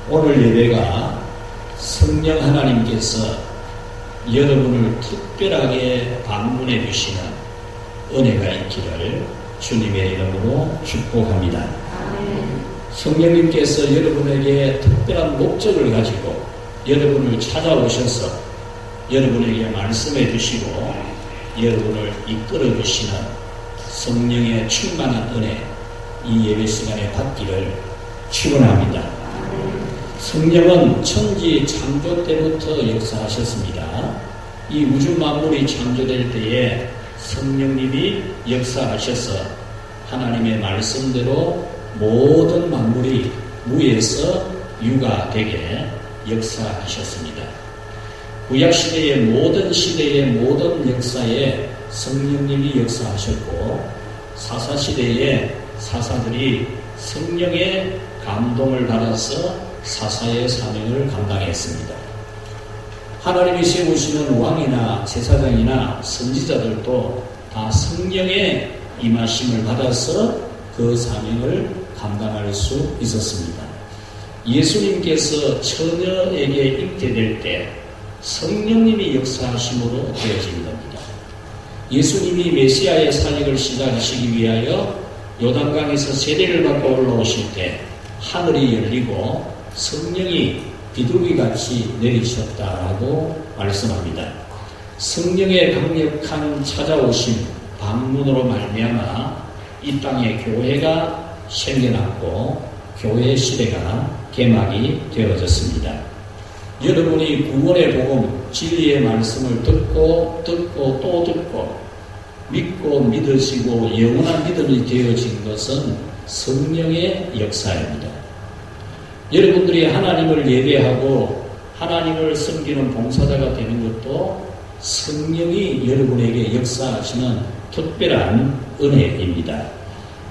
오늘 예배가 성령 하나님께서 여러분을 특별하게 방문해 주시는 은혜가 있기를 주님의 이름으로 축복합니다. 성령님께서 여러분에게 특별한 목적을 가지고 여러분을 찾아오셔서 여러분에게 말씀해 주시고 여러분을 이끌어 주시는 성령의 충만한 은혜, 이 예배 시간에 받기를 축원합니다. 성령은 천지 창조 때부터 역사하셨습니다. 이 우주 만물이 창조될 때에 성령님이 역사하셔서 하나님의 말씀대로 모든 만물이 무에서 유가 되게 역사하셨습니다. 구약시대의 모든 시대의 모든 역사에 성령님이 역사하셨고 사사시대에 사사들이 성령의 감동을 받아서 사사의 사명을 감당했습니다. 하나님이 세우시는 왕이나 제사장이나 선지자들도 다 성령의 임하심을 받아서 그 사명을 감당할 수 있었습니다. 예수님께서 처녀에게 잉태될 때 성령님이 역사하심으로 되어진 겁니다. 예수님이 메시아의 사역을 시작하시기 위하여 요단강에서 세례를 받고 올라오실 때 하늘이 열리고 성령이 비둘기같이 내리셨다라고 말씀합니다. 성령의 강력한 찾아오심, 방문으로 말미암아 이 땅에 교회가 생겨났고 교회 시대가 개막이 되어졌습니다. 여러분이 구원의 복음, 진리의 말씀을 듣고 또 듣고 믿고 믿으시고 영원한 믿음이 되어진 것은 성령의 역사입니다. 여러분들이 하나님을 예배하고 하나님을 섬기는 봉사자가 되는 것도 성령이 여러분에게 역사하시는 특별한 은혜입니다.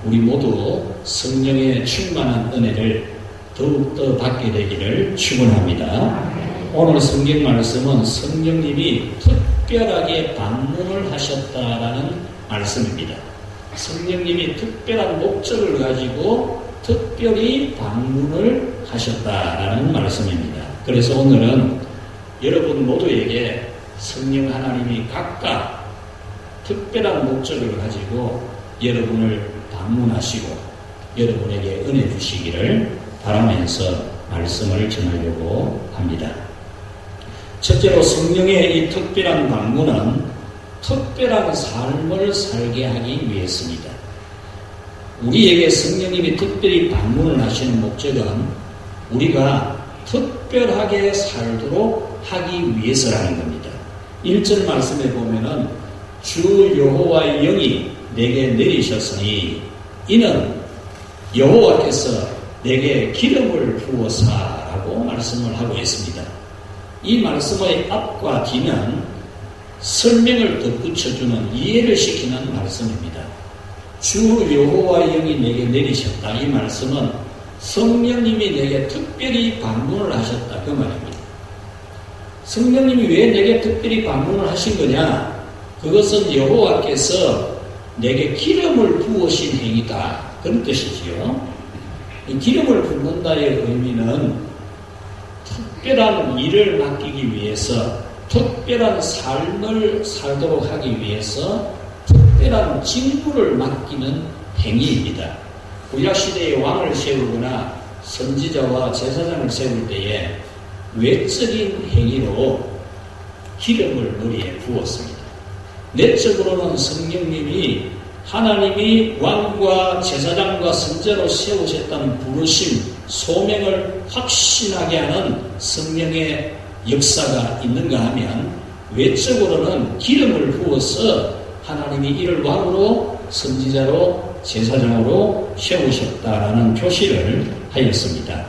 우리 모두 성령의 충만한 은혜를 더욱더 받게 되기를 축원합니다. 오늘 성경 말씀은 성령님이 특별하게 방문을 하셨다라는 말씀입니다. 성령님이 특별한 목적을 가지고 특별히 방문을 하셨다라는 말씀입니다. 그래서 오늘은 여러분 모두에게 성령 하나님이 각각 특별한 목적을 가지고 여러분을 방문하시고 여러분에게 은혜 주시기를 바라면서 말씀을 전하려고 합니다. 첫째로 성령의 이 특별한 방문은 특별한 삶을 살게 하기 위해서입니다. 우리에게 성령님이 특별히 방문을 하시는 목적은 우리가 특별하게 살도록 하기 위해서라는 겁니다. 1절 말씀에 보면은 주 여호와의 영이 내게 내리셨으니 이는 여호와께서 내게 기름을 부어사라고 말씀을 하고 있습니다. 이 말씀의 앞과 뒤는 설명을 덧붙여주는 이해를 시키는 말씀입니다. 주 여호와의 영이 내게 내리셨다. 이 말씀은 성령님이 내게 특별히 방문을 하셨다. 그 말입니다. 성령님이 왜 내게 특별히 방문을 하신 거냐? 그것은 여호와께서 내게 기름을 부으신 행위다. 그런 뜻이지요. 이 기름을 붓는다의 의미는 특별한 일을 맡기기 위해서, 특별한 삶을 살도록 하기 위해서 특별한 직무를 맡기는 행위입니다. 구약시대의 왕을 세우거나 선지자와 제사장을 세울 때에 외적인 행위로 기름을 머리에 부었습니다. 내적으로는 성령님이 하나님이 왕과 제사장과 선지자로 세우셨다는 부르심, 소명을 확신하게 하는 성령의 역사가 있는가 하면 외적으로는 기름을 부어서 하나님이 이를 왕으로 선지자로 제사장으로 세우셨다라는 표시를 하였습니다.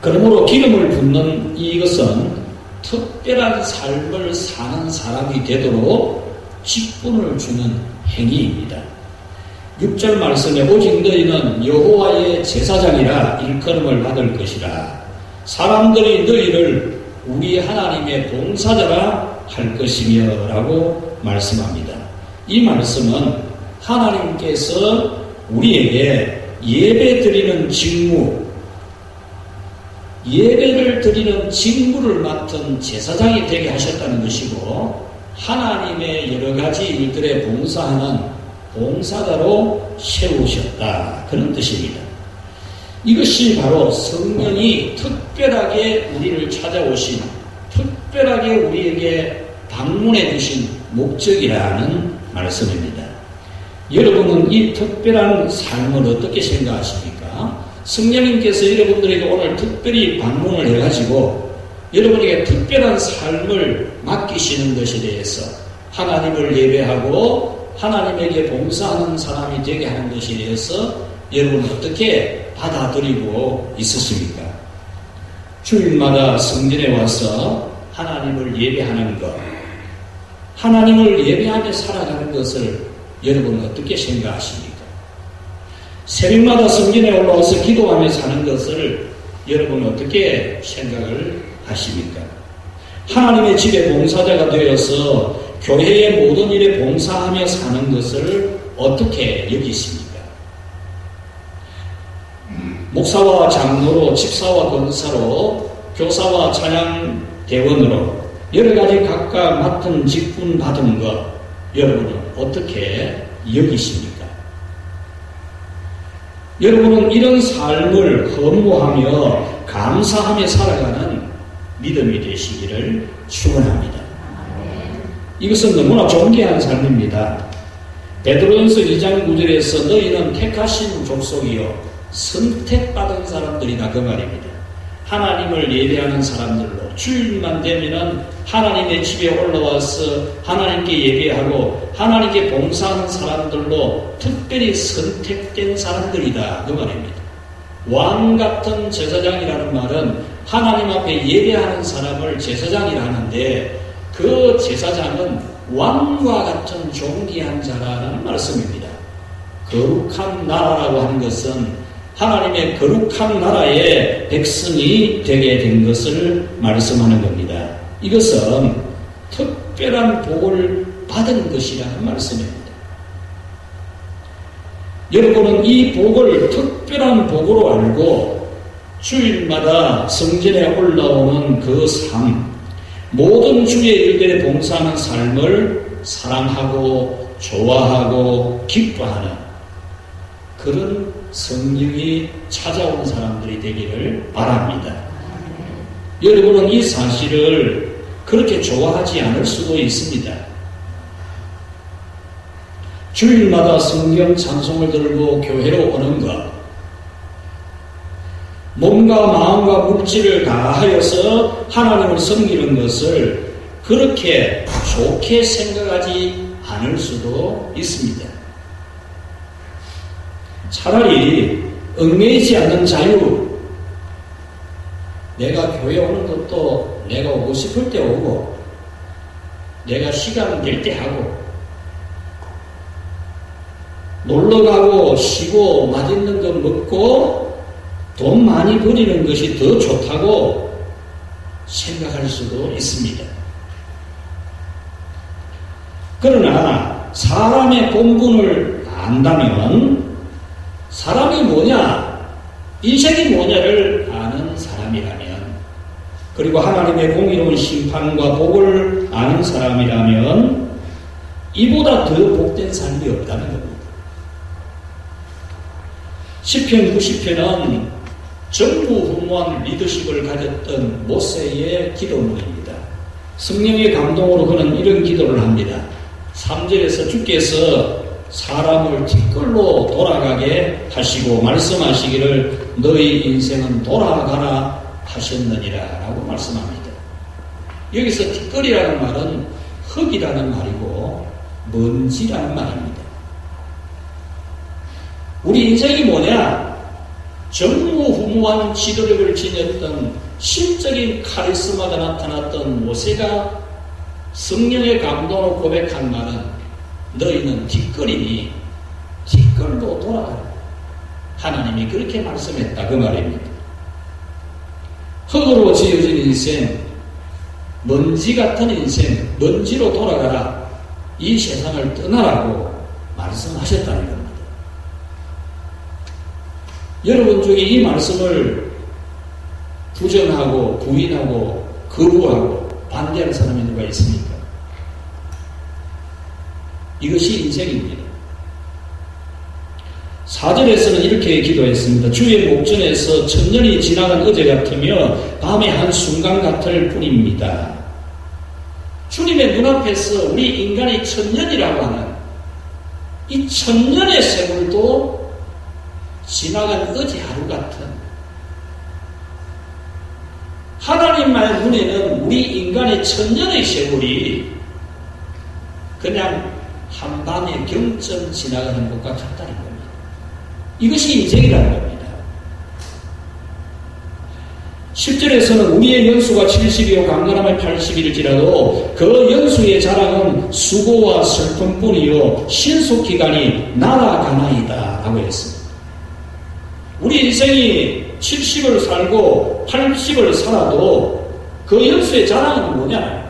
그러므로 기름을 붓는 이것은 특별한 삶을 사는 사람이 되도록 직분을 주는 행위입니다. 6절 말씀에 오직 너희는 여호와의 제사장이라 일컬음을 받을 것이라. 사람들이 너희를 우리 하나님의 봉사자라 할 것이며 라고 말씀합니다. 이 말씀은 하나님께서 우리에게 예배 드리는 직무, 예배를 드리는 직무를 맡은 제사장이 되게 하셨다는 것이고 하나님의 여러 가지 일들에 봉사하는 봉사자로 세우셨다. 그런 뜻입니다. 이것이 바로 성령이 특별하게 우리를 찾아오신, 특별하게 우리에게 방문해 주신 목적이라는 말씀입니다. 여러분은 이 특별한 삶을 어떻게 생각하십니까? 성령님께서 여러분들에게 오늘 특별히 방문을 해가지고 여러분에게 특별한 삶을 맡기시는 것에 대해서 하나님을 예배하고 하나님에게 봉사하는 사람이 되게 하는 것에 대해서 여러분은 어떻게 받아들이고 있으십니까? 주일마다 성전에 와서 하나님을 예배하는 것, 하나님을 예배하며 살아가는 것을 여러분은 어떻게 생각하십니까? 새벽마다 성전에 올라와서 기도하며 사는 것을 여러분은 어떻게 생각을 하십니까? 하나님의 집에 봉사자가 되어서 교회의 모든 일에 봉사하며 사는 것을 어떻게 여기십니까? 목사와 장로로, 집사와 권사로, 교사와 찬양대원으로 여러 가지 각각 맡은 직분 받은 것 여러분은 어떻게 여기십니까? 여러분은 이런 삶을 허무하며 감사하며 살아가는 믿음이 되시기를 축원합니다. 이것은 너무나 존귀한 삶입니다. 베드로전서 2장 9절에서 너희는 택하신 족속이요 선택받은 사람들이다 그 말입니다. 하나님을 예배하는 사람들로 주일만 되면은 하나님의 집에 올라와서 하나님께 예배하고 하나님께 봉사하는 사람들로 특별히 선택된 사람들이다 그 말입니다. 왕 같은 제사장이라는 말은 하나님 앞에 예배하는 사람을 제사장이라 하는데 그 제사장은 왕과 같은 존귀한 자라는 말씀입니다. 거룩한 나라라고 하는 것은 하나님의 거룩한 나라의 백성이 되게 된 것을 말씀하는 겁니다. 이것은 특별한 복을 받은 것이라는 말씀입니다. 여러분은 이 복을 특별한 복으로 알고 주일마다 성전에 올라오는 그 삶, 모든 주의 일들에 봉사하는 삶을 사랑하고 좋아하고 기뻐하는 그런 성령이 찾아온 사람들이 되기를 바랍니다. 여러분은 이 사실을 그렇게 좋아하지 않을 수도 있습니다. 주일마다 성경 찬송을 들고 교회로 오는 것, 몸과 마음과 물질을 다하여서 하나님을 섬기는 것을 그렇게 좋게 생각하지 않을 수도 있습니다. 차라리 얽매이지 않는 자유, 내가 교회 오는 것도 내가 오고 싶을 때 오고 내가 시간 될 때 하고 놀러가고 쉬고 맛있는 거 먹고 돈 많이 버리는 것이 더 좋다고 생각할 수도 있습니다. 그러나 사람의 본분을 안다면 사람이 뭐냐, 인생이 뭐냐를 아는 사람이라면, 그리고 하나님의 공의로운 심판과 복을 아는 사람이라면 이보다 더 복된 삶이 없다는 겁니다. 시편 90편은 전무후무한 리더십을 가졌던 모세의 기도문입니다. 성령의 감동으로 그는 이런 기도를 합니다. 3절에서 주께서 사람을 뒷걸로 돌아가게 하시고 말씀하시기를 너희 인생은 돌아가라 하셨느니라 라고 말씀합니다. 여기서 뒷거리라는 말은 흙이라는 말이고 먼지라는 말입니다. 우리 인생이 뭐냐? 전무후무한 지도력을 지녔던 심적인 카리스마가 나타났던 모세가 성령의 감동으로 고백한 말은 너희는 뒷거리니 뒷걸로 돌아가라. 하나님이 그렇게 말씀했다 그 말입니다. 흙으로 지어진 인생, 먼지 같은 인생, 먼지로 돌아가라. 이 세상을 떠나라고 말씀하셨다는 겁니다. 여러분 중에 이 말씀을 부정하고 부인하고 거부하고 반대하는 사람이 누가 있습니까? 이것이 인생입니다. 4절에서는 이렇게 기도했습니다. 주의 목전에서 천년이 지나간 어제 같으며 밤의 한순간 같을 뿐입니다. 주님의 눈앞에서 우리 인간이 천년이라고 하는 이 천년의 세월도 지나간 어제 하루 같은, 하나님의 눈에는 우리 인간의 천년의 세월이 그냥 한밤의 경점 지나가는 것과 같다는 겁니다. 이것이 인생이라는 겁니다. 10절에서는 우리의 연수가 70이요 강건함의 80일지라도 그 연수의 자랑은 수고와 슬픔뿐이요 신속기간이 날아가나이다 라고 했습니다. 우리 인생이 70을 살고 80을 살아도 그 연수의 자랑은 뭐냐?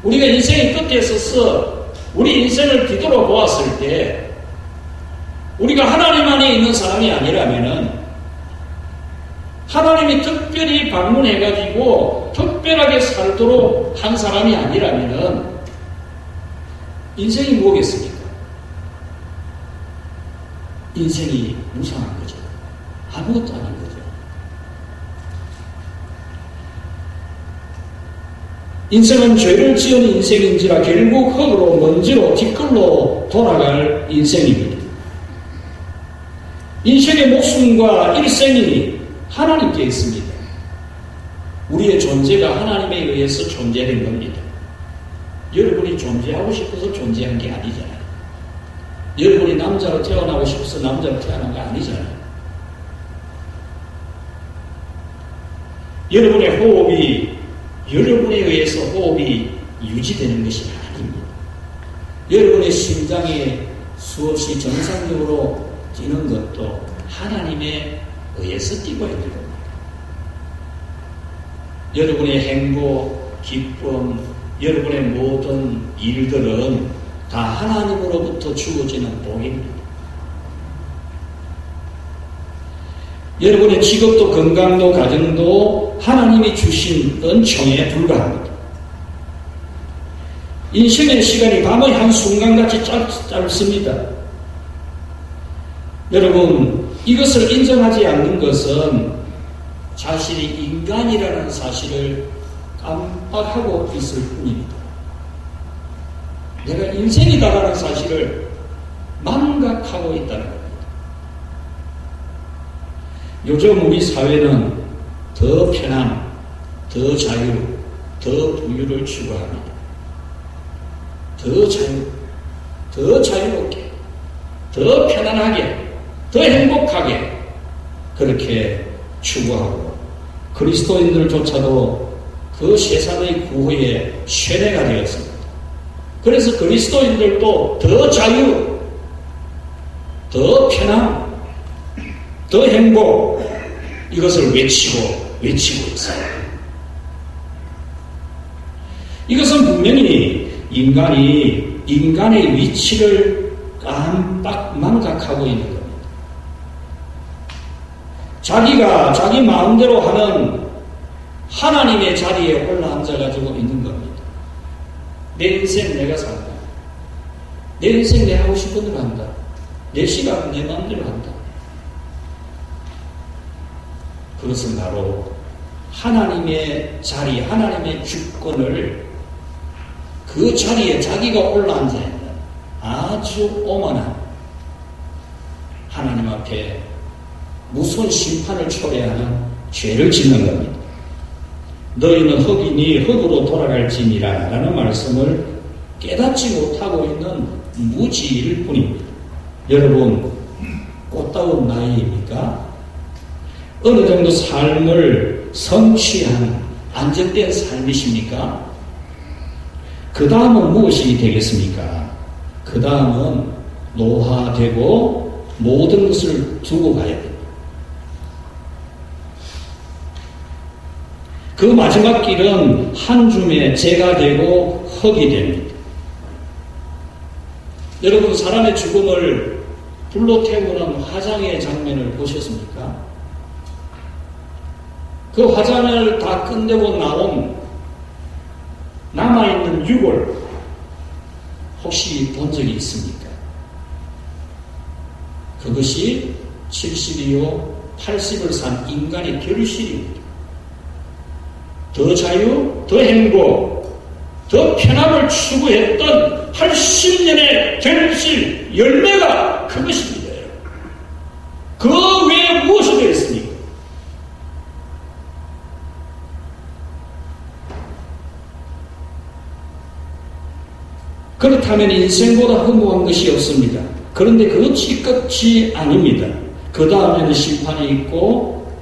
우리가 인생의 끝에 서서 우리 인생을 뒤돌아보았을 때 우리가 하나님 안에 있는 사람이 아니라면은, 하나님이 특별히 방문해가지고 특별하게 살도록 한 사람이 아니라면은 인생이 뭐겠습니까? 인생이 무상한 거죠. 아무것도 아닌 거죠. 인생은 죄를 지은 인생인지라 결국 흙으로 먼지로 뒷걸로 돌아갈 인생입니다. 인생의 목숨과 일생이 하나님께 있습니다. 우리의 존재가 하나님에 의해서 존재된 겁니다. 여러분이 존재하고 싶어서 존재한 게 아니잖아요. 여러분이 남자로 태어나고 싶어서 남자로 태어난 거 아니잖아요. 여러분의 호흡이 여러분에 의해서 호흡이 유지되는 것이 아닙니다. 여러분의 심장이 수없이 정상적으로 뛰는 것도 하나님에 의해서 뛰고 있는 겁니다. 여러분의 행복, 기쁨, 여러분의 모든 일들은 다 하나님으로부터 주어지는 복입니다. 여러분의 직업도 건강도 가정도 하나님이 주신 은총에 불과합니다. 인생의 시간이 밤의 한순간같이 짧습니다. 여러분, 이것을 인정하지 않는 것은 자신이 인간이라는 사실을 깜빡하고 있을 뿐입니다. 내가 인생이다라는 사실을 망각하고 있다는 겁니다. 요즘 우리 사회는 더 편안, 더 자유, 더 부유를 추구합니다. 더 자유롭게, 더 편안하게, 더 행복하게 그렇게 추구하고, 그리스도인들조차도 그 세상의 구호에 세뇌가 되었습니다. 그래서 그리스도인들도 더 자유, 더 편안, 더 행복, 이것을 외치고 있어요. 이것은 분명히 인간의 위치를 깜빡 망각하고 있는 겁니다. 자기가 자기 마음대로 하는 하나님의 자리에 올라앉아가지고 있는 겁니다. 내 인생 내가 산다. 내 인생 내 하고 싶은 대로 한다. 내 시간 내 마음대로 한다. 그것은 바로 하나님의 자리, 하나님의 주권을 그 자리에 자기가 올라앉아 있는 아주 오만한 하나님 앞에 무서운 심판을 초래하는 죄를 짓는 겁니다. 너희는 흙이니 흙으로 돌아갈지니라 라는 말씀을 깨닫지 못하고 있는 무지일 뿐입니다. 여러분, 꽃다운 나이입니까? 어느 정도 삶을 성취한 안정된 삶이십니까? 그 다음은 무엇이 되겠습니까? 그 다음은 노화되고 모든 것을 두고 가야 됩니다. 그 마지막 길은 한 줌의 재가 되고 흙이 됩니다. 여러분, 사람의 죽음을 불로 태우는 화장의 장면을 보셨습니까? 그 화장을 다 끝내고 나온 남아있는 유골 혹시 본 적이 있습니까? 그것이 70이요 80을 산 인간의 결실입니다. 더 자유, 더 행복, 더 편함을 추구했던 80년의 결실, 열매가 그것입니다. 그 외에 무엇이 되었습니까? 그렇다면 인생보다 허무한 것이 없습니다. 그런데 그것이 끝이 아닙니다. 그 다음에는 심판이 있고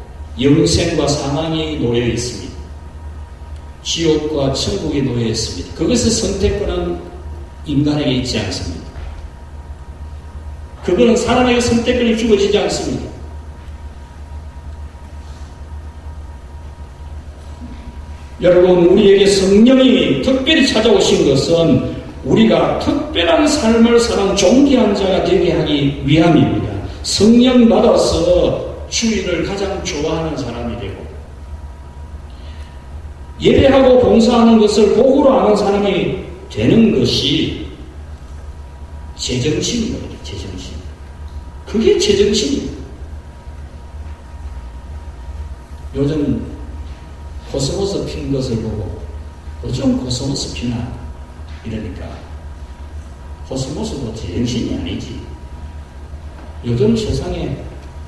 영생과 사망이 놓여 있습니다. 지옥과 천국이 놓여 있습니다. 그것의 선택권은 인간에게 있지 않습니다. 그거는 사람에게 선택권이 주어지지 않습니다. 여러분, 우리에게 성령이 특별히 찾아오신 것은 우리가 특별한 삶을 사는 존귀한 자가 되게 하기 위함입니다. 성령 받아서 주일을 가장 좋아하는 사람이 되고 예배하고 봉사하는 것을 복으로 아는 사람이 되는 것이 제정신인 거예요. 제정신. 그게 제정신입니다. 요즘 코스모스 핀 것을 보고 어쩜 코스모스 피나 이러니까 코스모스도 제정신이 아니지. 요즘 세상에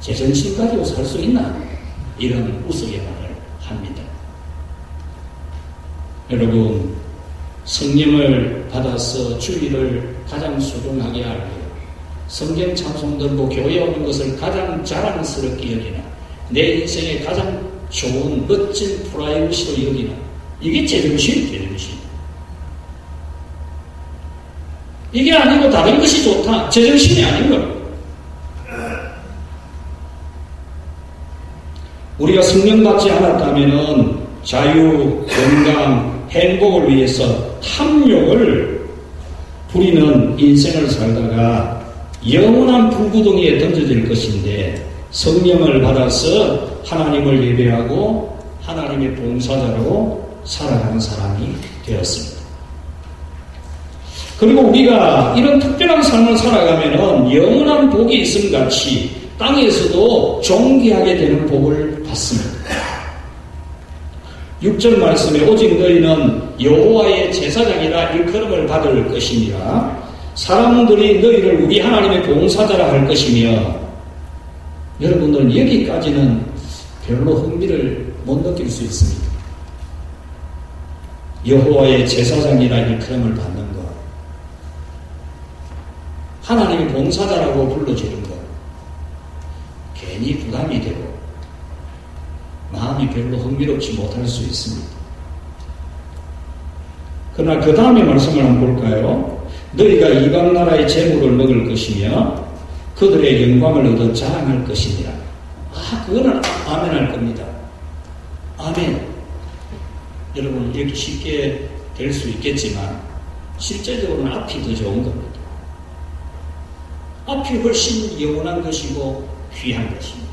제정신 가지고 살 수 있나? 이런 우스갯말을 합니다. 여러분, 성령을 받아서 주일을 가장 소중하게 알고 성경 찬송 들고 교회 오는 것을 가장 자랑스럽게 여기나 내 인생에 가장 좋은 멋진 프라이버시로 여기나 이게 제정신. 이게 아니고 다른 것이 좋다. 제정신이 아닌 것. 우리가 성령 받지 않았다면 자유, 건강, 행복을 위해서 탐욕을 부리는 인생을 살다가 영원한 불구덩이에 던져질 것인데 성령을 받아서 하나님을 예배하고 하나님의 봉사자로 살아가는 사람이 되었습니다. 그리고 우리가 이런 특별한 삶을 살아가면 영원한 복이 있음같이 땅에서도 존귀하게 되는 복을 받습니다. 6절 말씀에 오직 너희는 여호와의 제사장이라 일컬음을 받을 것이니라 사람들이 너희를 우리 하나님의 봉사자라 할 것이며 여러분들은 여기까지는 별로 흥미를 못 느낄 수 있습니다. 여호와의 제사장이라 일컬음을 받는 것, 하나님의 봉사자라고 불러지는 것 괜히 부담이 되고 마음이 별로 흥미롭지 못할 수 있습니다. 그러나 그 다음에 말씀을 한번 볼까요? 너희가 이방 나라의 재물을 먹을 것이며 그들의 영광을 얻어 자랑할 것이니라. 그거는 아멘 할 겁니다. 아멘. 여러분 이렇게 쉽게 될 수 있겠지만 실제적으로는 앞이 더 좋은 겁니다. 앞이 훨씬 영원한 것이고 귀한 것입니다.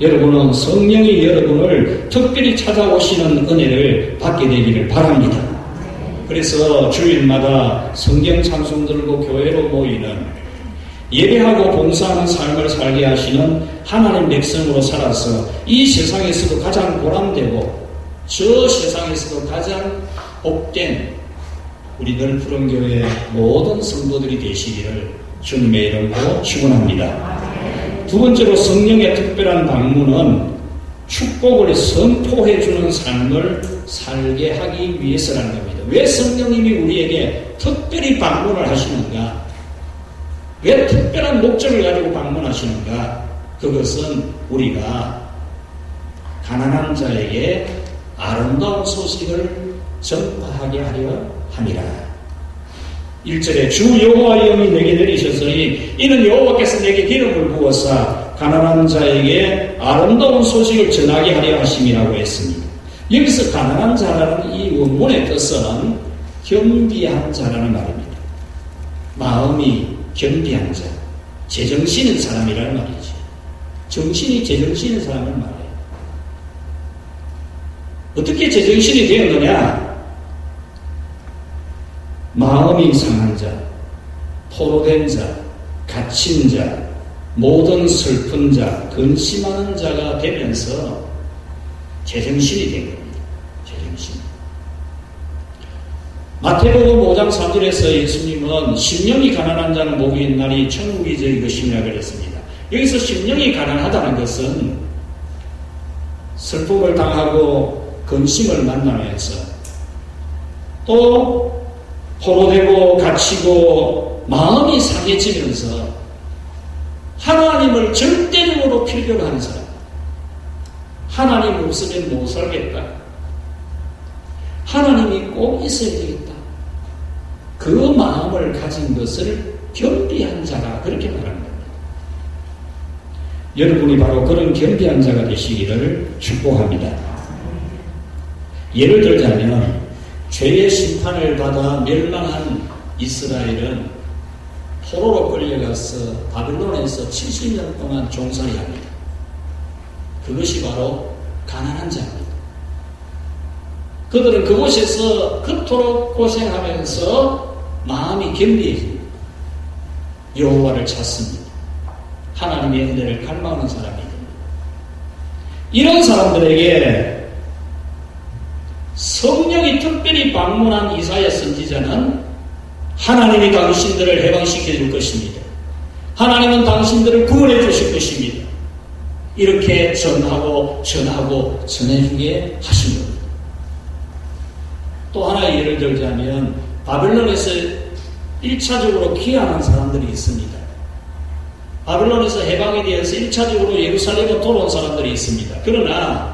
여러분은 성령이 여러분을 특별히 찾아오시는 은혜를 받게 되기를 바랍니다. 그래서 주일마다 성경 찬송 들고 교회로 모이는 예배하고 봉사하는 삶을 살게 하시는 하나님 백성으로 살아서 이 세상에서도 가장 보람되고 저 세상에서도 가장 복된 우리 널푸른 교회 모든 성도들이 되시기를 주님의 이름으로 축원합니다. 두 번째로 성령의 특별한 방문은 축복을 선포해주는 삶을 살게 하기 위해서라는 겁니다. 왜 성령님이 우리에게 특별히 방문을 하시는가? 왜 특별한 목적을 가지고 방문하시는가? 그것은 우리가 가난한 자에게 아름다운 소식을 전파하게 하려 함이라. 1절에 주 여호와의 영이 내게 내리셨으니 이는 여호와께서 내게 기름을 부어사 가난한 자에게 아름다운 소식을 전하게 하려 하심이라고 했습니다. 여기서 가난한 자라는 이 원문의 뜻은 겸비한 자라는 말입니다. 마음이 겸비한 자, 제정신인 사람이라는 말이죠. 정신이 제정신인 사람을 말해요. 어떻게 제정신이 되었느냐? 마음이 상한 자, 포로된 자, 갇힌 자, 모든 슬픈 자, 근심하는 자가 되면서 제정신이 된 겁니다. 제정신. 마태복음 5장 3절에서 예수님은 심령이 가난한 자는 복이 있나니 천국이 저희 것이라 그랬습니다. 여기서 심령이 가난하다는 것은 슬픔을 당하고 근심을 만나면서 또 포로되고 갇히고 마음이 상해지면서 하나님을 절대적으로 필요로 하는 사람, 하나님 없으면 못 살겠다, 하나님이 꼭 있어야 되겠다, 그 마음을 가진 것을 겸비한 자가 그렇게 말하는 겁니다. 여러분이 바로 그런 겸비한 자가 되시기를 축복합니다. 예를 들자면 죄의 심판을 받아 멸망한 이스라엘은 포로로 끌려가서 바빌론에서 70년 동안 종살이 합니다. 그것이 바로 가난한 자입니다. 그들은 그곳에서 그토록 고생하면서 마음이 겸비해집니다. 여호와를 찾습니다. 하나님의 은혜를 갈망하는 사람이 됩니다. 이런 사람들에게 성령이 특별히 방문한 이사야 선지자는 하나님이 당신들을 해방시켜 줄 것입니다. 하나님은 당신들을 구원해 주실 것입니다. 이렇게 전하고 전해주게 하신 겁니다. 또 하나의 예를 들자면 바벨론에서 1차적으로 귀환한 사람들이 있습니다. 바벨론에서 해방에 대해서 1차적으로 예루살렘으로 돌아온 사람들이 있습니다. 그러나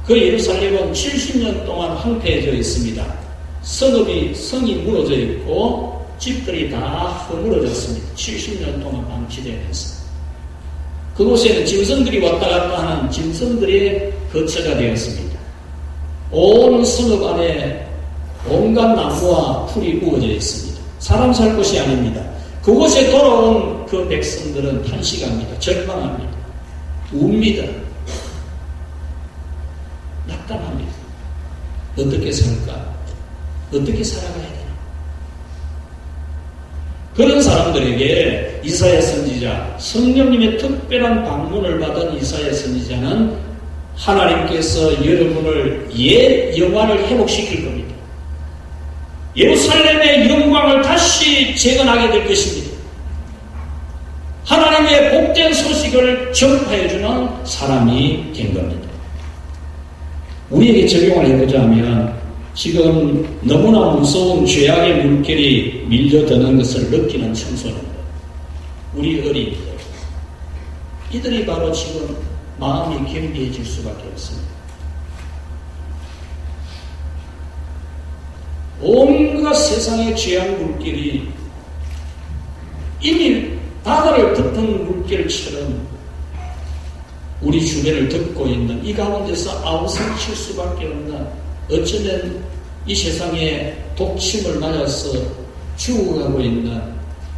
그 예루살렘은 70년 동안 황폐해져 있습니다. 성이 무너져 있고 집들이 다 허물어졌습니다. 70년 동안 방치되면서 그곳에는 짐승들이 왔다 갔다 하는 짐승들의 거처가 되었습니다. 온 성읍 안에 온갖 나무와 풀이 우거져 있습니다. 사람 살 곳이 아닙니다. 그곳에 돌아온 그 백성들은 탄식합니다. 절망합니다. 웁니다. 낙담합니다. 어떻게 살까? 어떻게 살아가야 되나? 그런 사람들에게 이사야 선지자, 성령님의 특별한 방문을 받은 이사야 선지자는 하나님께서 여러분을 옛 영화를 회복시킬 겁니다. 예루살렘의 영광을 다시 재건하게 될 것입니다. 하나님의 복된 소식을 전파해주는 사람이 된 겁니다. 우리에게 적용을 해보자면 지금 너무나 무서운 죄악의 물결이 밀려드는 것을 느끼는 청소년들, 우리 어린이들, 이들이 바로 지금 마음이 겸비해질 수밖에 없습니다. 온갖 세상의 죄악 물결이 이미 바다를 덮은 물결처럼 우리 주변을 덮고 있는 이 가운데서 아우성칠 수밖에 없는, 어쩌면 이 세상에 독침을 맞아서 죽어가고 있는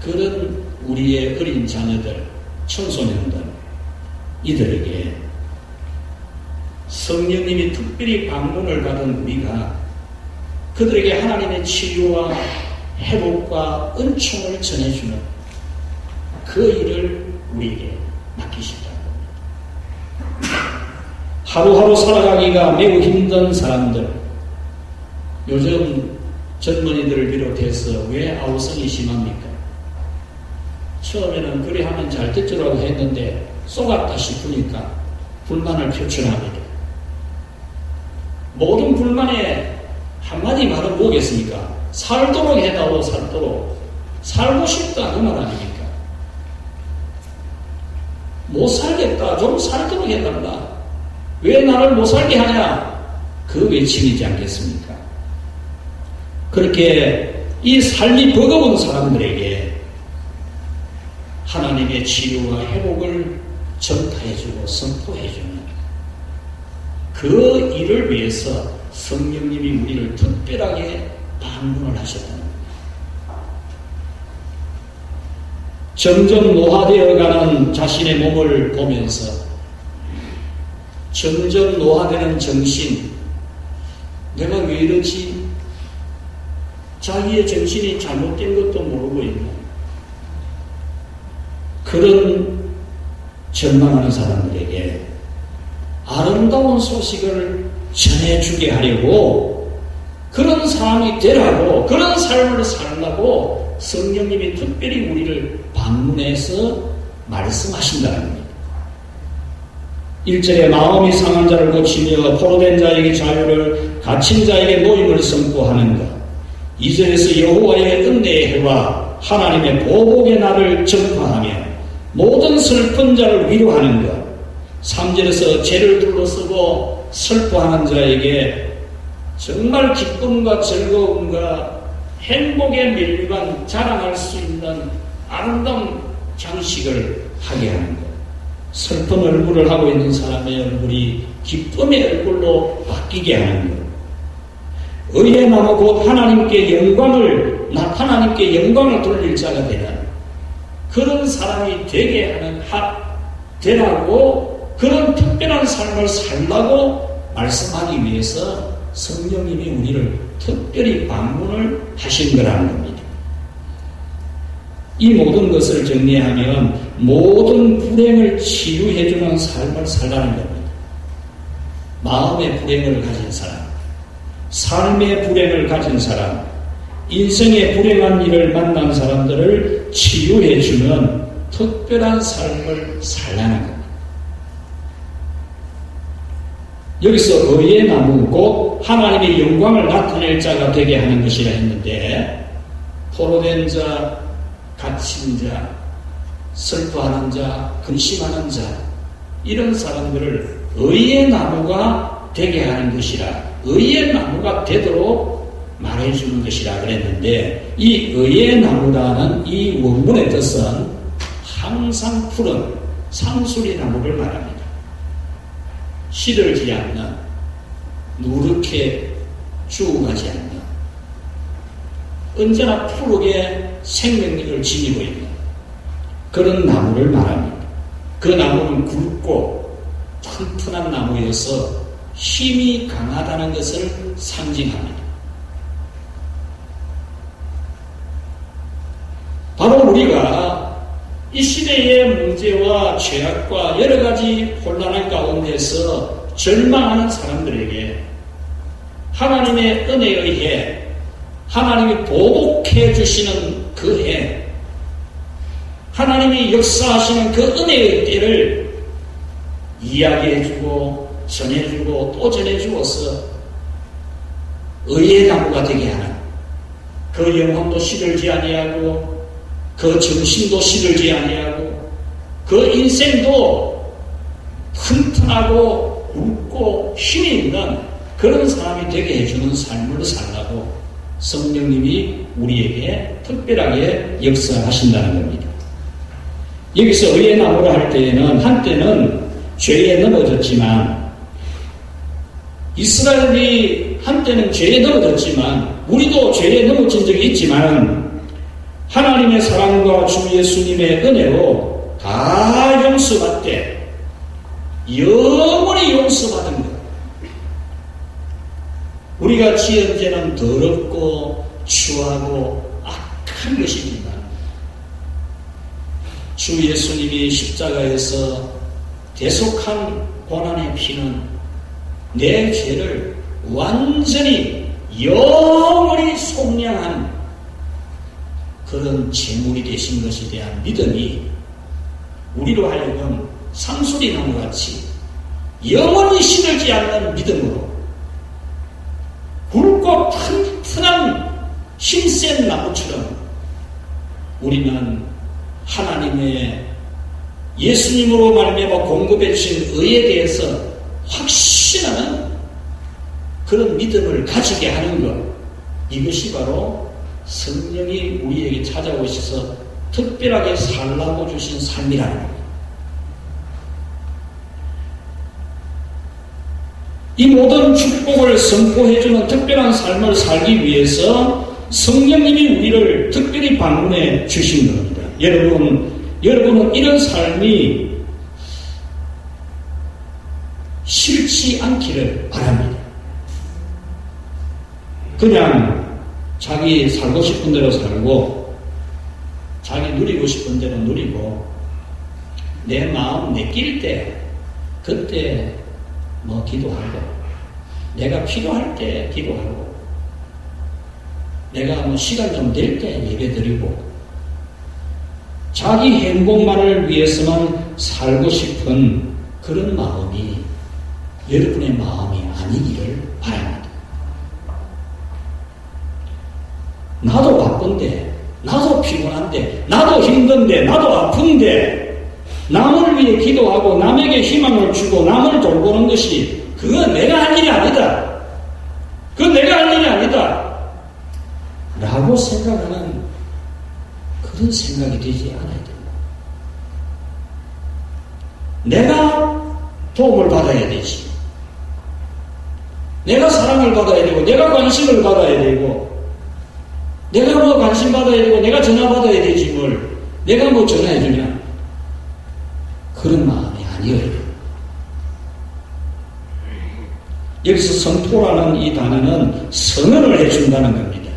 그런 우리의 어린 자녀들, 청소년들, 이들에게 성령님이 특별히 방문을 받은 우리가 그들에게 하나님의 치유와 회복과 은총을 전해주는 그 일을 우리에게 맡기시다. 하루하루 살아가기가 매우 힘든 사람들, 요즘 젊은이들을 비롯해서 왜 아우성이 심합니까? 처음에는 그래 하면 잘 됐더라고 했는데 쏘갔다 싶으니까 불만을 표출합니다. 모든 불만에 한마디 말은 뭐겠습니까? 살도록 해다오, 살도록. 살고 싶다, 그 말 아닙니까? 못 살겠다, 좀 살도록 해달라. 왜 나를 못 살게 하냐? 그 외침이지 않겠습니까? 그렇게 이 삶이 버거운 사람들에게 하나님의 치유와 회복을 전파해주고 선포해주는 그 일을 위해서 성령님이 우리를 특별하게 방문을 하셨다는 겁니다. 점점 노화되어가는 자신의 몸을 보면서 점점 노화되는 정신, 내가 왜 이러지? 자기의 정신이 잘못된 것도 모르고 있는 그런 절망하는 사람들에게 아름다운 소식을 전해주게 하려고 그런 사람이 되라고 그런 삶을 살라고 성령님이 특별히 우리를 방문해서 말씀하신다는 겁니다. 1절에 마음이 상한 자를 고치며 포로된 자에게 자유를 갇힌 자에게 노임을 선포하는 것. 2절에서 여호와의 은혜의 해와 하나님의 보복의 날을 전파하며 모든 슬픈 자를 위로하는 것. 3절에서 죄를 둘러쓰고 슬퍼하는 자에게 정말 기쁨과 즐거움과 행복의 면류관 자랑할 수 있는 아름다운 장식을 하게 하는 것. 슬픈 얼굴을 하고 있는 사람의 얼굴이 기쁨의 얼굴로 바뀌게 하는 것. 의의 나무 곧 하나님께 영광을 돌릴 자가 되는 그런 사람이 되게 하는 되라고 그런 특별한 삶을 살라고 말씀하기 위해서 성령님이 우리를 특별히 방문을 하신 거라는 겁니다. 이 모든 것을 정리하면 모든 불행을 치유해주는 삶을 살라는 겁니다. 마음의 불행을 가진 사람, 삶의 불행을 가진 사람, 인생의 불행한 일을 만난 사람들을 치유해주는 특별한 삶을 살라는 겁니다. 여기서 의의 나무 곧 하나님의 영광을 나타낼 자가 되게 하는 것이라 했는데 포로된 자, 갇힌 자, 슬퍼하는 자, 근심하는 자 이런 사람들을 의의 나무가 되게 하는 것이라 의의 나무가 되도록 말해주는 것이라 그랬는데 이 의의 나무라는 이 원문의 뜻은 항상 푸른 상수리 나무를 말합니다. 시들지 않는 누렇게 죽어가지 않는 언제나 푸르게 생명력을 지니고 있는 그런 나무를 말합니다. 그 나무는 굵고 튼튼한 나무여서 힘이 강하다는 것을 상징합니다. 바로 우리가 이 시대의 문제와 죄악과 여러 가지 혼란한 가운데서 절망하는 사람들에게 하나님의 은혜의 해, 하나님이 보복해 주시는 그 해, 하나님이 역사하시는 그 은혜의 때를 이야기해주고 전해주고 또 전해주어서 의의 나무가 되게 하는 그 영혼도 시들지 아니하고 그 정신도 시들지 아니하고 그 인생도 튼튼하고 굵고 힘이 있는 그런 사람이 되게 해주는 삶을 살라고 성령님이 우리에게 특별하게 역사하신다는 겁니다. 여기서 의의 나무를 할 때에는 한때는 죄에 넘어졌지만 이스라엘이 한때는 죄에 넘어졌지만 우리도 죄에 넘어진 적이 있지만 하나님의 사랑과 주 예수님의 은혜로 다 용서받되 영원히 용서받은 것. 우리가 지은 죄는 더럽고 추하고 악한 것입니다. 주 예수님이 십자가에서 대속한 고난의 피는 내 죄를 완전히 영원히 속량한 그런 제물이 되신 것에 대한 믿음이 우리로 하여금 상수리 나무같이 영원히 시들지 않는 믿음으로 굵고 튼튼한 힘센 나무처럼 우리는 하나님의 예수님으로 말미암아 공급해 주신 의에 대해서 확신하는 그런 믿음을 가지게 하는 것, 이것이 바로 성령이 우리에게 찾아오셔서 특별하게 살라고 주신 삶이라는 겁니다. 이 모든 축복을 선포해주는 특별한 삶을 살기 위해서 성령님이 우리를 특별히 방문해 주신 겁니다. 여러분은 이런 삶이 싫지 않기를 바랍니다. 그냥 자기 살고 싶은 대로 살고 자기 누리고 싶은 대로 누리고 내 마음 내낄 때 그때 뭐 기도하고 내가 필요할 때 기도하고 내가 뭐 시간 좀 될 때 예배드리고 자기 행복만을 위해서만 살고 싶은 그런 마음이 여러분의 마음이 아니기를 바랍니다. 나도 바쁜데, 나도 피곤한데, 나도 힘든데, 나도 아픈데 남을 위해 기도하고 남에게 희망을 주고 남을 돌보는 것이 그건 내가 할 일이 아니다. 그건 내가 할 일이 아니다. 라고 생각하는 그런 생각이 되지 않아야 됩니다. 내가 도움을 받아야 되지. 내가 사랑을 받아야 되고 내가 관심을 받아야 되고 내가 뭐 관심 받아야 되고 내가 전화 받아야 되지 뭘 내가 뭐 전화해 주냐 그런 마음이 아니에요. 여기서 선포라는 이 단어는 선언을 해준다는 겁니다.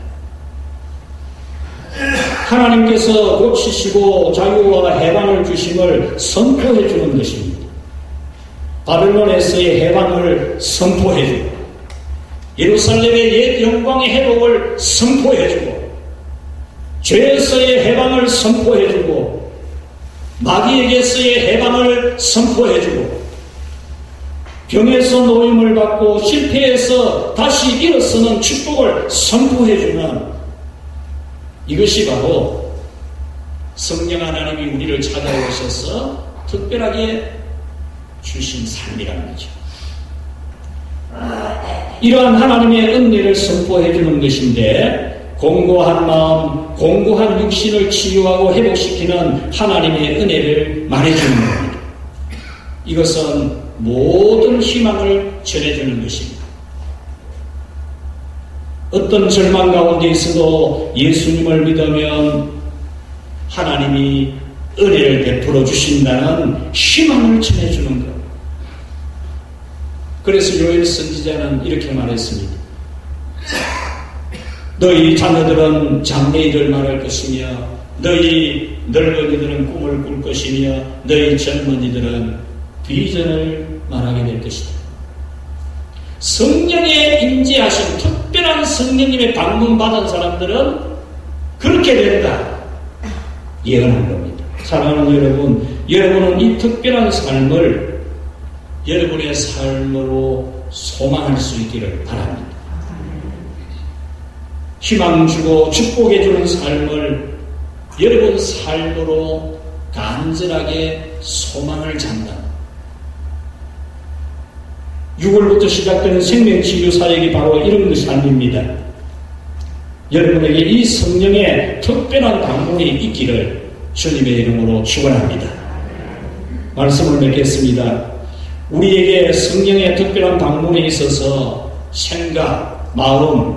하나님께서 고치시고 자유와 해방을 주심을 선포해 주는 것입니다. 바벨론에서의 해방을 선포해 주고 예루살렘의 옛 영광의 회복을 선포해 주고 죄에서의 해방을 선포해 주고 마귀에게서의 해방을 선포해 주고 병에서 노임을 받고 실패해서 다시 일어서는 축복을 선포해 주는 이것이 바로 성령 하나님이 우리를 찾아오셔서 특별하게 주신 삶이라는 거죠. 이러한 하나님의 은혜를 선포해 주는 것인데 공고한 마음, 공고한 육신을 치유하고 회복시키는 하나님의 은혜를 말해주는 겁니다. 이것은 모든 희망을 전해주는 것입니다. 어떤 절망 가운데 있어도 예수님을 믿으면 하나님이 은혜를 베풀어 주신다는 희망을 전해주는 것. 그래서 요엘 선지자는 이렇게 말했습니다. 너희 자녀들은 장래일을 말할 것이며 너희 늙은이들은 꿈을 꿀 것이며 너희 젊은이들은 비전을 말하게 될 것이다. 성령의 임재하신 특별한 성령님의 방문받은 사람들은 그렇게 된다. 예언한 겁니다. 사랑하는 여러분, 여러분은 이 특별한 삶을 여러분의 삶으로 소망할 수 있기를 바랍니다. 희망 주고 축복해 주는 삶을 여러분 삶으로 간절하게 소망을 잡는 6월부터 시작되는 생명치유 사역이 바로 이런 것이 아닙니다. 여러분에게 이 성령의 특별한 방문이 있기를 주님의 이름으로 축원합니다. 말씀을 맺겠습니다. 우리에게 성령의 특별한 방문에 있어서 생각, 마음,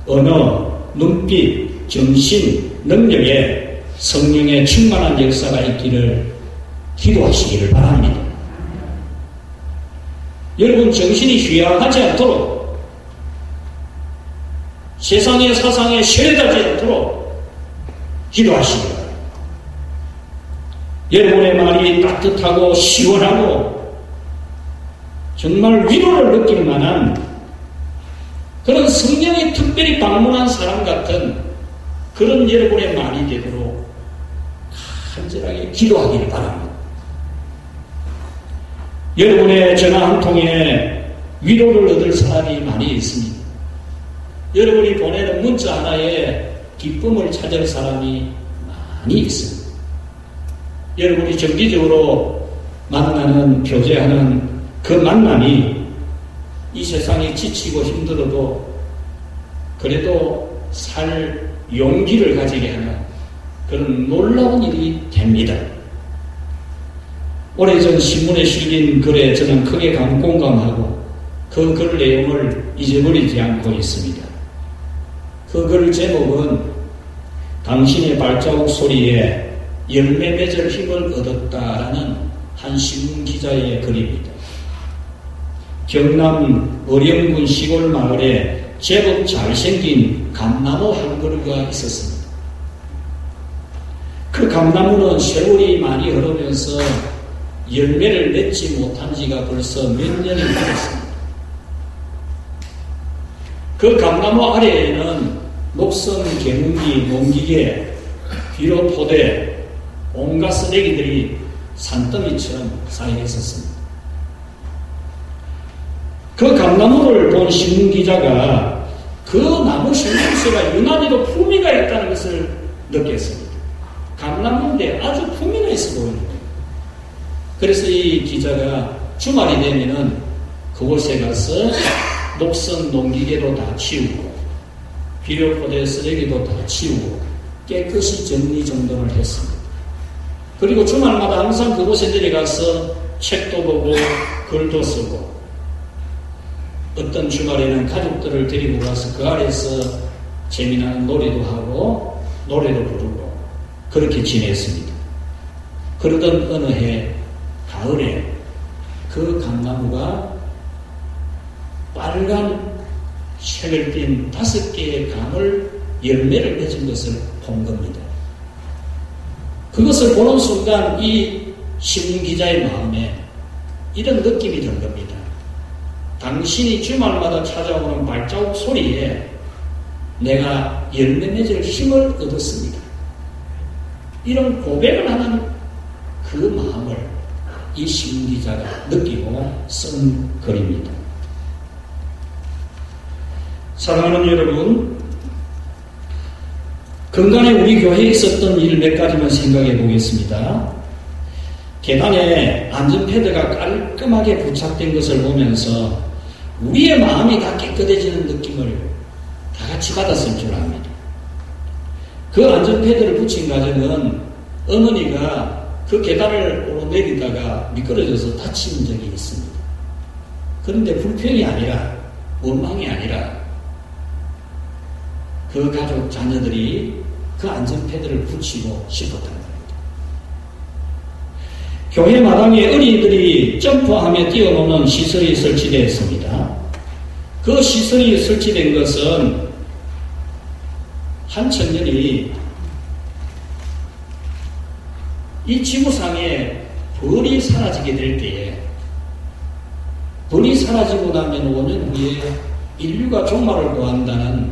언어, 눈빛, 정신, 능력에 성령의 충만한 역사가 있기를 기도하시기를 바랍니다. 여러분 정신이 휘황하지 않도록 세상의 사상에 쇠하지 않도록 기도하시기 바랍니다. 여러분의 말이 따뜻하고 시원하고 정말 위로를 느낄 만한 그런 성령이 특별히 방문한 사람 같은 그런 여러분의 말이 되도록 간절하게 기도하기를 바랍니다. 여러분의 전화 한 통에 위로를 얻을 사람이 많이 있습니다. 여러분이 보내는 문자 하나에 기쁨을 찾을 사람이 많이 있습니다. 여러분이 정기적으로 만나는, 교제하는 그 만남이 이 세상이 지치고 힘들어도 그래도 살 용기를 가지게 하는 그런 놀라운 일이 됩니다. 오래전 신문에 실린 글에 저는 크게 공감하고 그 글 내용을 잊어버리지 않고 있습니다. 그 글 제목은 당신의 발자국 소리에 열매 맺을 힘을 얻었다라는 한 신문 기자의 글입니다. 경남 어령군 시골 마을에 제법 잘생긴 감나무 한 그루가 있었습니다. 그 감나무는 세월이 많이 흐르면서 열매를 맺지 못한 지가 벌써 몇 년이 되었습니다. 그 감나무 아래에는 녹슨 개문기, 농기계, 비료 포대, 온갖 쓰레기들이 산더미처럼 쌓여 있었습니다. 그 감나무를 본 신문기자가 그 나무 신문수가 유난히도 품위가 있다는 것을 느꼈습니다. 감나무인데 아주 품위가 있어 보이는 거예요. 그래서 이 기자가 주말이 되면은 그곳에 가서 녹슨 농기계도 다 치우고 비료포대 쓰레기도 다 치우고 깨끗이 정리정돈을 했습니다. 그리고 주말마다 항상 그곳에 내려가서 책도 보고 글도 쓰고 어떤 주말에는 가족들을 데리고 가서 그 아래에서 재미나는 놀이도 하고 노래도 부르고 그렇게 지냈습니다. 그러던 어느 해 가을에 그 감나무가 빨간 색을 띤 5개의 감을 열매를 맺은 것을 본 겁니다. 그것을 보는 순간 이 신문기자의 마음에 이런 느낌이 든 겁니다. 당신이 주말마다 찾아오는 발자국 소리에 내가 열매 맺을 힘을 얻었습니다. 이런 고백을 하는 그 마음을 이 신문기자가 느끼고 쓴 글입니다. 사랑하는 여러분, 근간에 우리 교회에 있었던 일 몇 가지만 생각해 보겠습니다. 계단에 안전패드가 깔끔하게 부착된 것을 보면서 우리의 마음이 다 깨끗해지는 느낌을 다 같이 받았을 줄 압니다. 그 안전패드를 붙인 가정은 어머니가 그 계단을 오르내리다가 미끄러져서 다친 적이 있습니다. 그런데 불평이 아니라 원망이 아니라 그 가족 자녀들이 그 안전패드를 붙이고 싶었던 겁니다. 교회 마당에 어린이들이 점프하며 뛰어노는 시설이 설치되었습니다. 그 시설이 설치된 것은 한 청년이 이 지구상에 벌이 사라지게 될 때에 벌이 사라지고 나면 5년 후에 인류가 종말을 구한다는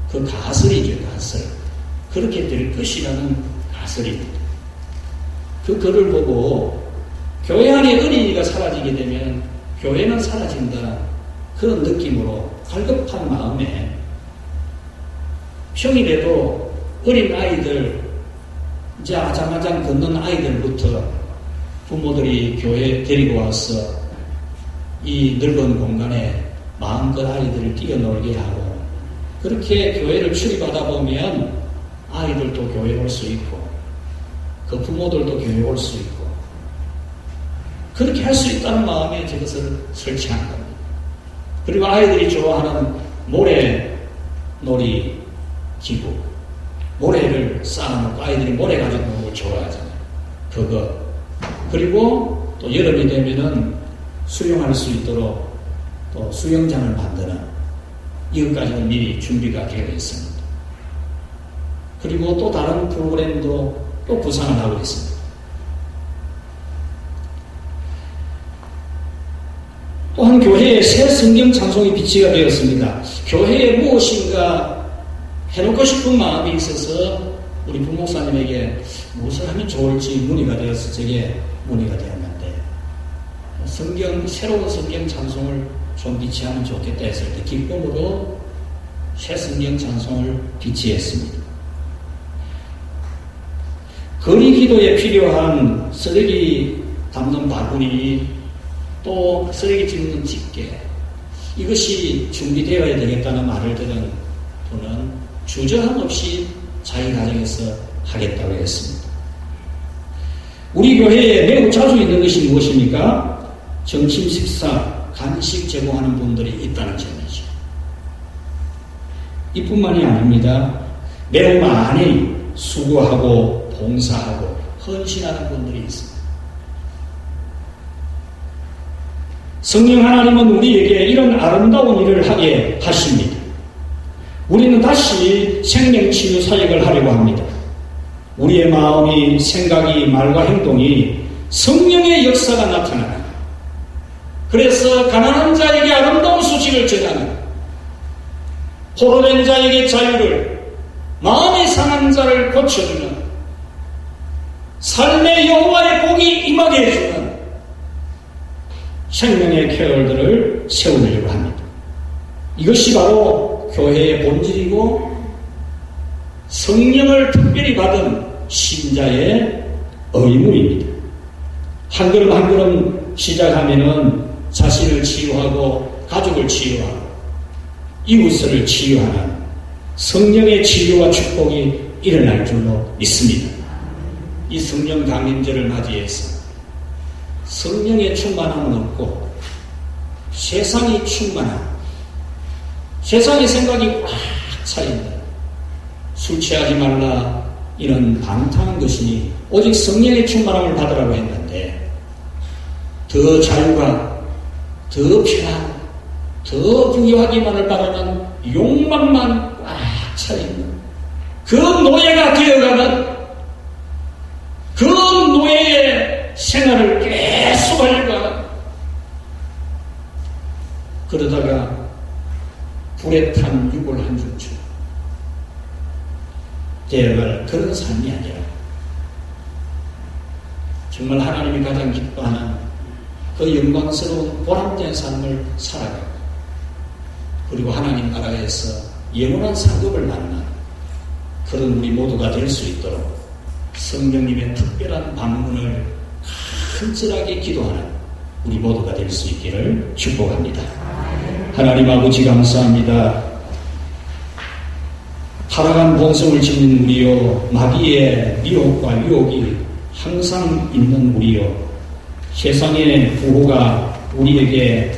그 가설이죠, 가설. 그렇게 될 것이라는 가설입니다. 그 글을 보고 교회 안에 어린이가 사라지게 되면 교회는 사라진다. 그런 느낌으로 갈급한 마음에 평일에도 어린 아이들, 이제 아장아장 걷는 아이들부터 부모들이 교회에 데리고 와서 이 넓은 공간에 마음껏 아이들을 뛰어놀게 하고 그렇게 교회를 출입하다 보면 아이들도 교회 올 수 있고 그 부모들도 교회 올 수 있고 그렇게 할 수 있다는 마음에 저것을 설치한 겁니다. 그리고 아이들이 좋아하는 모래놀이 기구, 모래를 쌓아놓고 아이들이 모래 가지고 노는 걸 좋아하잖아요. 그거. 그리고 또 여름이 되면은 수영할 수 있도록 또 수영장을 만드는 이것까지는 미리 준비가 되어 있습니다. 그리고 또 다른 프로그램도 또 구상을 하고 있습니다. 또한 교회에 새 성경 찬송이 비치가 되었습니다. 교회에 무엇인가 해놓고 싶은 마음이 있어서 우리 부목사님에게 무엇을 하면 좋을지 문의가 되어서 제게 문의가 되었는데 새로운 성경 찬송을 좀 비치하면 좋겠다 했을 때 기쁨으로 새 성경 찬송을 비치했습니다. 거리 기도에 필요한 쓰레기 담는 바구니 또 쓰레기 짚는 집게 이것이 준비되어야 되겠다는 말을 들은 분은 주저함 없이 자기 가정에서 하겠다고 했습니다. 우리 교회에 매우 자주 있는 것이 무엇입니까? 점심 식사, 간식 제공하는 분들이 있다는 점이죠. 이뿐만이 아닙니다. 매우 많이 수고하고 봉사하고 헌신하는 분들이 있습니다. 성령 하나님은 우리에게 이런 아름다운 일을 하게 하십니다. 우리는 다시 생명치유 사역을 하려고 합니다. 우리의 마음이, 생각이, 말과 행동이 성령의 역사가 나타나는, 그래서 가난한 자에게 아름다운 소식을 전하는, 포로된 자에게 자유를, 마음이 상한 자를 고쳐주는, 삶의 여호와의 복이 임하게 해주는 생명의 캐럴들을 세우려고 합니다. 이것이 바로 교회의 본질이고 성령을 특별히 받은 신자의 의무입니다. 한 걸음 한 걸음 시작하면은 자신을 치유하고 가족을 치유하고 이웃을 치유하는 성령의 치유와 축복이 일어날 줄로 믿습니다. 이 성령 강림절을 맞이해서 성령의 충만함은 없고 세상이 충만함, 세상의 생각이 꽉 차있다. 술 취하지 말라, 이는 방탕한 것이니 오직 성령의 충만함을 받으라고 했는데, 더 자유가, 더 편안, 더 부유하기만을 바라는 욕망만 꽉 차있는 그 노예가 되어가는, 그 노예의 생활을 계속 하려고 하는, 그러다가 불에 탄 유골 한 줄처럼 되어갈 그런 삶이 아니라 정말 하나님이 가장 기뻐하는 그 영광스러운 보람된 삶을 살아가고, 그리고 하나님 나라에서 영원한 상급을 만난 그런 우리 모두가 될 수 있도록 성령님의 특별한 방문을 간절하게 기도하는 우리 모두가 될 수 있기를 축복합니다. 하나님 아버지 감사합니다. 타락한 본성을 지닌 우리요, 마귀의 미혹과 유혹이 항상 있는 우리요, 세상의 부호가 우리에게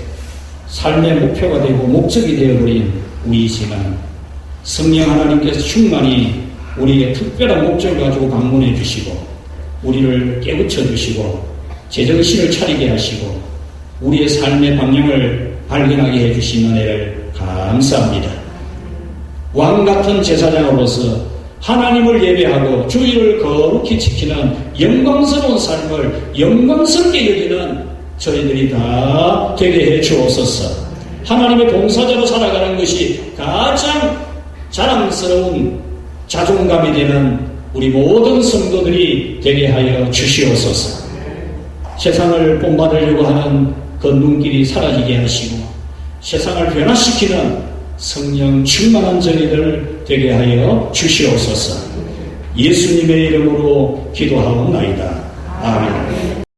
삶의 목표가 되고 목적이 되어버린 우리이지만, 성령 하나님께서 충만히 우리에게 특별한 목적을 가지고 방문해 주시고 우리를 깨우쳐 주시고 제정신을 차리게 하시고 우리의 삶의 방향을 발견하게 해주신 은혜를 감사합니다. 왕같은 제사장으로서 하나님을 예배하고 주의를 거룩히 지키는 영광스러운 삶을 영광스럽게 여기는 저희들이 다 되게 해 주옵소서. 하나님의 봉사자로 살아가는 것이 가장 자랑스러운 자존감이 되는 우리 모든 성도들이 되게 하여 주시옵소서. 세상을 본받으려고 하는 그 눈길이 사라지게 하시고 세상을 변화시키는 성령 충만한 저희들 되게 하여 주시옵소서. 예수님의 이름으로 기도하옵나이다. 아멘.